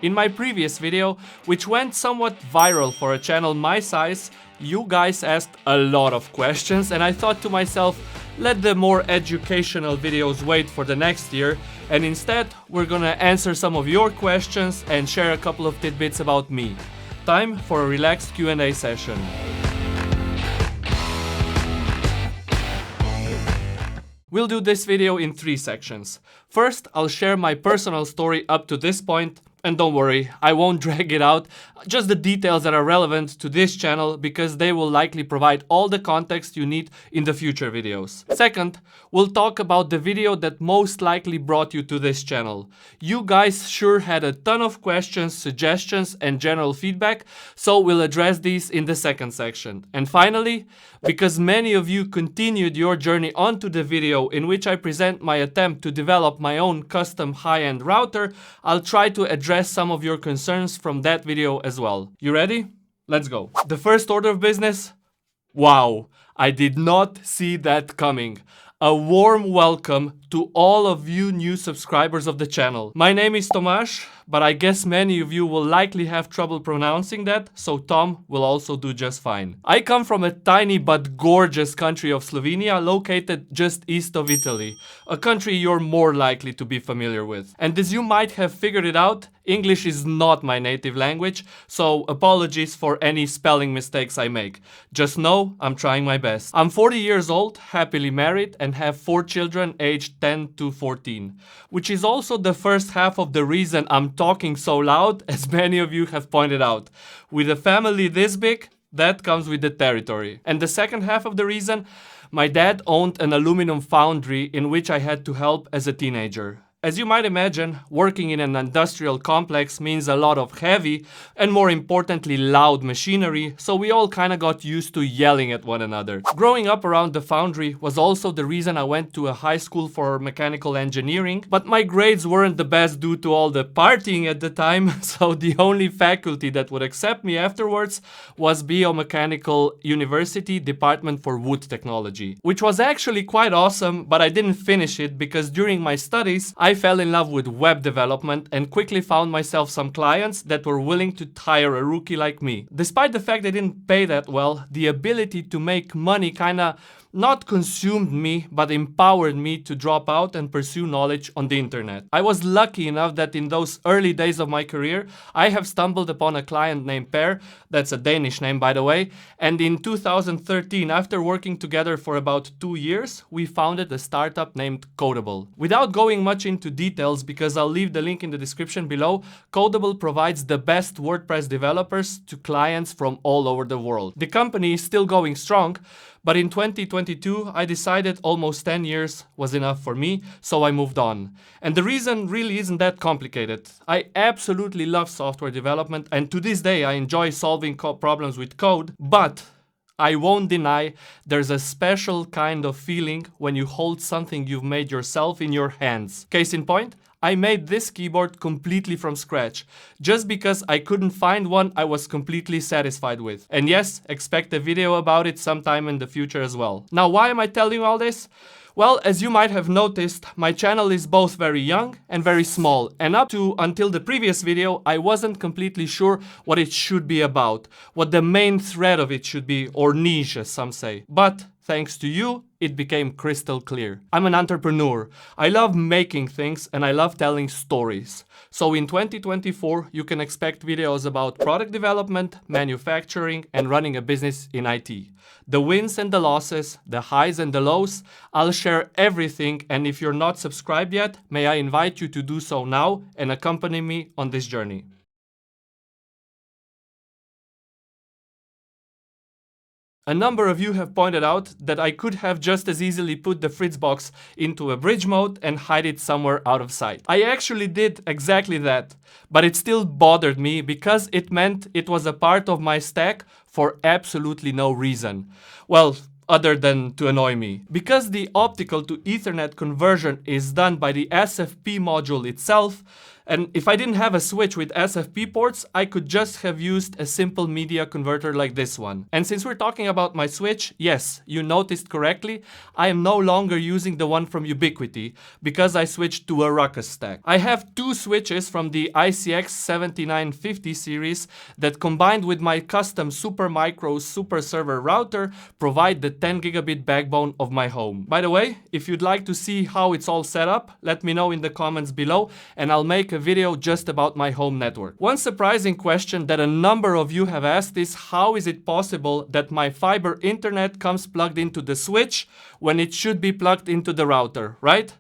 In my previous video, which went somewhat viral for a channel my size, you guys asked a lot of questions and I thought to myself, let the more educational videos wait for the next year, and instead we're gonna answer some of your questions and share a couple of tidbits about me. Time for a relaxed Q&A session. We'll do this video in 3 sections. First, I'll share my personal story up to this point. And don't worry, I won't drag it out, just the details that are relevant to this channel because they will likely provide all the context you need in the future videos. Second, we'll talk about the video that most likely brought you to this channel. You guys sure had a ton of questions, suggestions, and general feedback, so we'll address these in the second section. And finally, because many of you continued your journey onto the video in which I present my attempt to develop my own custom high-end router, I'll try to address some of your concerns from that video as well. You ready? Let's go. The first order of business? Wow, I did not see that coming. A warm welcome to all of you new subscribers of the channel. My name is Tomasz, but I guess many of you will likely have trouble pronouncing that, so Tom will also do just fine. I come from a tiny but gorgeous country of Slovenia located just east of Italy, a country you're more likely to be familiar with. And as you might have figured it out, English is not my native language, so apologies for any spelling mistakes I make. Just know I'm trying my best. I'm 40 years old, happily married, and have 4 children aged 10 to 14, which is also the first half of the reason I'm talking so loud, as many of you have pointed out. With a family this big, that comes with the territory. And the second half of the reason, my dad owned an aluminum foundry in which I had to help as a teenager. As you might imagine, working in an industrial complex means a lot of heavy and more importantly loud machinery, so we all kinda got used to yelling at one another. Growing up around the foundry was also the reason I went to a high school for mechanical engineering, but my grades weren't the best due to all the partying at the time, so the only faculty that would accept me afterwards was Biomechanical University Department for Wood Technology, which was actually quite awesome, but I didn't finish it because during my studies I fell in love with web development and quickly found myself some clients that were willing to hire a rookie like me. Despite the fact they didn't pay that well, the ability to make money kinda not consumed me, but empowered me to drop out and pursue knowledge on the internet. I was lucky enough that in those early days of my career, I have stumbled upon a client named Per, that's a Danish name by the way, and in 2013, after working together for about 2 years, we founded a startup named Codable. Without going much into details, because I'll leave the link in the description below, Codable provides the best WordPress developers to clients from all over the world. The company is still going strong, but in 2022, I decided almost 10 years was enough for me, so I moved on. And the reason really isn't that complicated. I absolutely love software development, and to this day I enjoy solving problems with code, but I won't deny there's a special kind of feeling when you hold something you've made yourself in your hands. Case in point, I made this keyboard completely from scratch, just because I couldn't find one I was completely satisfied with. And yes, expect a video about it sometime in the future as well. Now, why am I telling you all this? Well, as you might have noticed, my channel is both very young and very small, and until the previous video, I wasn't completely sure what it should be about, what the main thread of it should be, or niche as some say. But thanks to you, it became crystal clear. I'm an entrepreneur. I love making things and I love telling stories. So in 2024, you can expect videos about product development, manufacturing, and running a business in IT. The wins and the losses, the highs and the lows, I'll share everything, and if you're not subscribed yet, may I invite you to do so now and accompany me on this journey. A number of you have pointed out that I could have just as easily put the Fritzbox into a bridge mode and hide it somewhere out of sight. I actually did exactly that, but it still bothered me because it meant it was a part of my stack for absolutely no reason. Well, other than to annoy me. Because the optical to Ethernet conversion is done by the SFP module itself, And if I didn't have a switch with SFP ports, I could just have used a simple media converter like this one. And since we're talking about my switch, yes, you noticed correctly, I am no longer using the one from Ubiquiti because I switched to a Ruckus stack. I have two switches from the ICX 7950 series that combined with my custom Supermicro Super Server router provide the 10 gigabit backbone of my home. By the way, if you'd like to see how it's all set up, let me know in the comments below and I'll make a video just about my home network. One surprising question that a number of you have asked is how is it possible that my fiber internet comes plugged into the switch when it should be plugged into the router, right?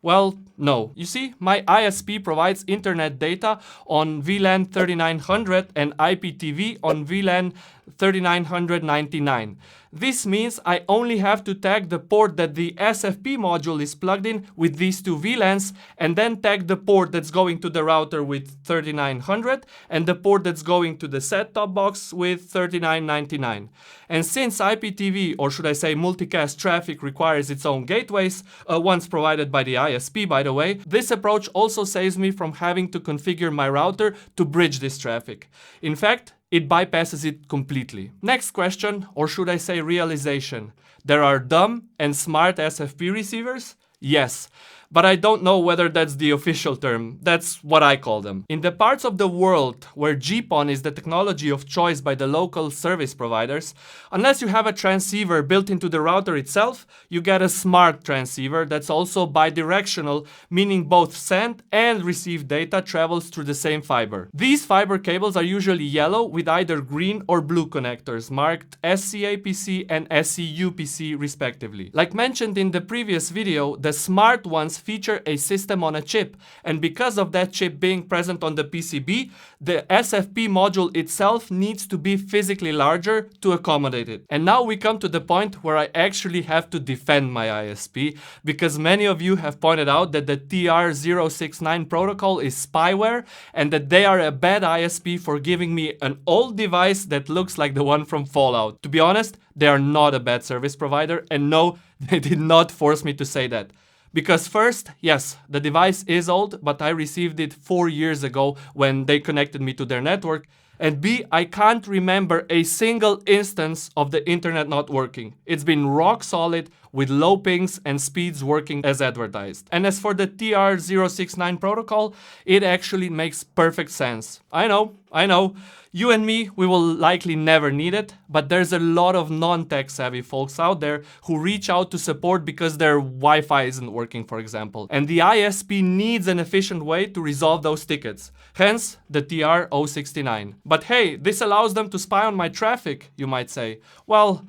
Well, no. You see, my ISP provides internet data on VLAN 3900 and IPTV on VLAN 3999. This means I only have to tag the port that the SFP module is plugged in with these two VLANs and then tag the port that's going to the router with 3900 and the port that's going to the set-top box with 3999. And since IPTV, or should I say multicast traffic, requires its own gateways, once provided by the ISP by the way, this approach also saves me from having to configure my router to bridge this traffic. In fact, it bypasses it completely. Next question, or should I say realization. There are dumb and smart SFP receivers? Yes. But I don't know whether that's the official term. That's what I call them. In the parts of the world where GPON is the technology of choice by the local service providers, unless you have a transceiver built into the router itself, you get a smart transceiver that's also bidirectional, meaning both send and receive data travels through the same fiber. These fiber cables are usually yellow with either green or blue connectors marked SCAPC and SCUPC respectively. Like mentioned in the previous video, the smart ones feature a system on a chip, and because of that chip being present on the PCB, the SFP module itself needs to be physically larger to accommodate it. And now we come to the point where I actually have to defend my ISP, because many of you have pointed out that the TR069 protocol is spyware and that they are a bad ISP for giving me an old device that looks like the one from Fallout. To be honest, they are not a bad service provider, and no, they did not force me to say that. Because first, yes, the device is old, but I received it 4 years ago when they connected me to their network. And B, I can't remember a single instance of the internet not working. It's been rock solid with low pings and speeds working as advertised. And as for the TR069 protocol, it actually makes perfect sense. I know. You and me, we will likely never need it, but there's a lot of non-tech savvy folks out there who reach out to support because their Wi-Fi isn't working, for example. And the ISP needs an efficient way to resolve those tickets. Hence, the TR069. But hey, this allows them to spy on my traffic, you might say. Well,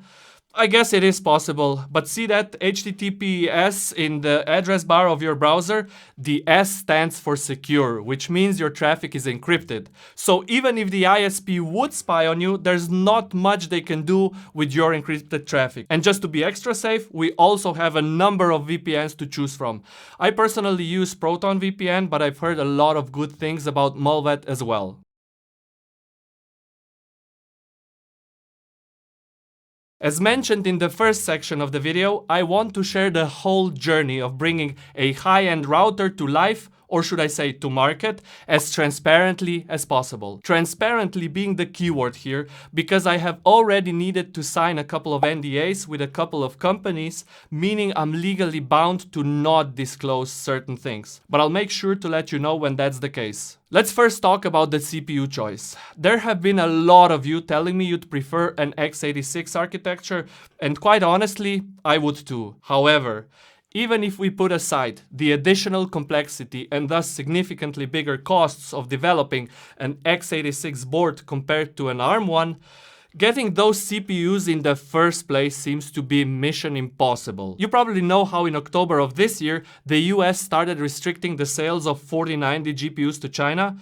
I guess it is possible, but see that HTTPS in the address bar of your browser? The S stands for secure, which means your traffic is encrypted. So even if the ISP would spy on you, there's not much they can do with your encrypted traffic. And just to be extra safe, we also have a number of VPNs to choose from. I personally use Proton VPN, but I've heard a lot of good things about Mullvad as well. As mentioned in the first section of the video, I want to share the whole journey of bringing a high-end router to life, or should I say to market, as transparently as possible. Transparently being the keyword here, because I have already needed to sign a couple of NDAs with a couple of companies, meaning I'm legally bound to not disclose certain things. But I'll make sure to let you know when that's the case. Let's first talk about the CPU choice. There have been a lot of you telling me you'd prefer an x86 architecture, and quite honestly, I would too. However, even if we put aside the additional complexity and thus significantly bigger costs of developing an x86 board compared to an ARM one, getting those CPUs in the first place seems to be mission impossible. You probably know how in October of this year, the US started restricting the sales of 4090 GPUs to China.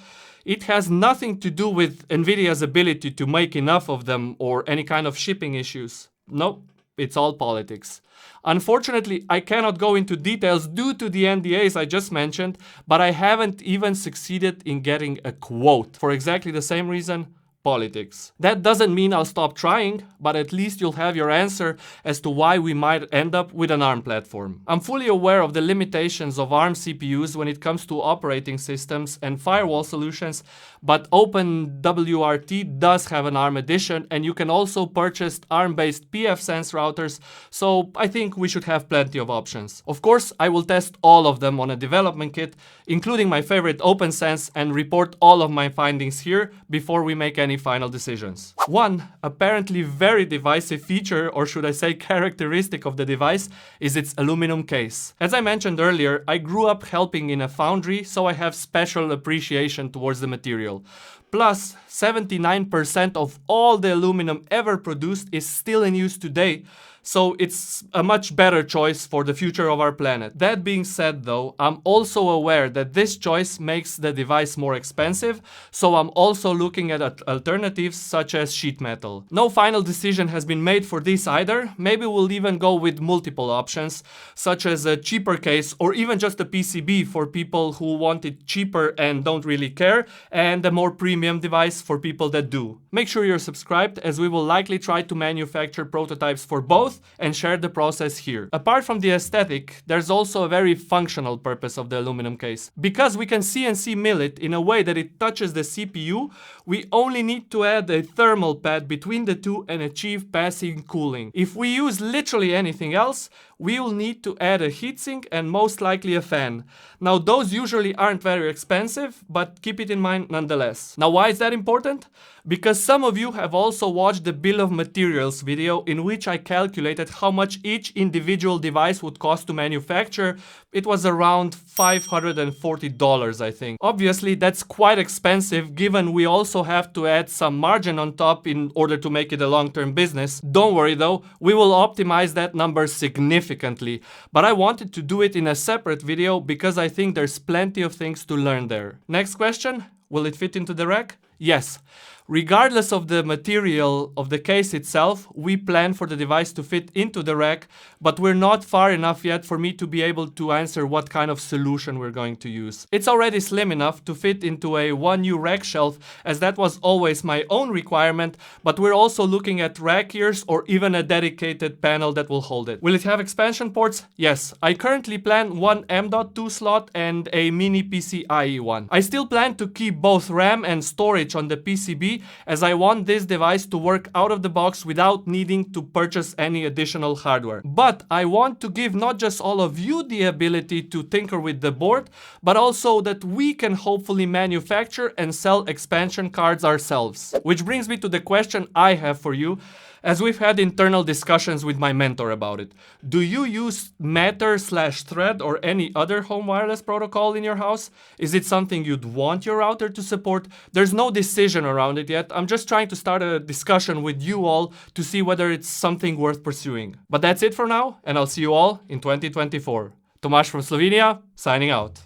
It has nothing to do with Nvidia's ability to make enough of them or any kind of shipping issues. Nope, it's all politics. Unfortunately, I cannot go into details due to the NDAs I just mentioned, but I haven't even succeeded in getting a quote for exactly the same reason. politics. That doesn't mean I'll stop trying, but at least you'll have your answer as to why we might end up with an ARM platform. I'm fully aware of the limitations of ARM CPUs when it comes to operating systems and firewall solutions, but OpenWRT does have an ARM edition, and you can also purchase ARM-based pfSense routers, so I think we should have plenty of options. Of course, I will test all of them on a development kit, including my favorite OpenSense, and report all of my findings here before we make any final decisions. One apparently very divisive feature, or should I say characteristic of the device, is its aluminum case. As I mentioned earlier, I grew up helping in a foundry, so I have special appreciation towards the material. Plus, 79% of all the aluminum ever produced is still in use today, so it's a much better choice for the future of our planet. That being said though, I'm also aware that this choice makes the device more expensive, so I'm also looking at alternatives such as sheet metal. No final decision has been made for this either. Maybe we'll even go with multiple options, such as a cheaper case or even just a PCB for people who want it cheaper and don't really care, and a more premium device for people that do. Make sure you're subscribed, as we will likely try to manufacture prototypes for both and share the process here. Apart from the aesthetic, there's also a very functional purpose of the aluminum case. Because we can CNC mill it in a way that it touches the CPU, we only need to add a thermal pad between the two and achieve passing cooling. If we use literally anything else, we will need to add a heatsink and most likely a fan. Now those usually aren't very expensive, but keep it in mind nonetheless. Now why is that important? Because some of you have also watched the bill of materials video in which I calculated how much each individual device would cost to manufacture. It was around $540, I think. Obviously that's quite expensive, given we also have to add some margin on top in order to make it a long-term business. Don't worry though, we will optimize that number significantly, but I wanted to do it in a separate video because I think there's plenty of things to learn there. Next question, will it fit into the rack? Yes. Regardless of the material of the case itself, we plan for the device to fit into the rack, but we're not far enough yet for me to be able to answer what kind of solution we're going to use. It's already slim enough to fit into a 1U rack shelf, as that was always my own requirement, but we're also looking at rack ears or even a dedicated panel that will hold it. Will it have expansion ports? Yes. I currently plan one M.2 slot and a mini PCIe one. I still plan to keep both RAM and storage on the PCB, as I want this device to work out of the box without needing to purchase any additional hardware. But I want to give not just all of you the ability to tinker with the board, but also that we can hopefully manufacture and sell expansion cards ourselves. Which brings me to the question I have for you, as we've had internal discussions with my mentor about it. Do you use Matter/Thread or any other home wireless protocol in your house? Is it something you'd want your router to support? There's no decision around it yet. I'm just trying to start a discussion with you all to see whether it's something worth pursuing. But that's it for now, and I'll see you all in 2024. Tomasz from Slovenia, signing out.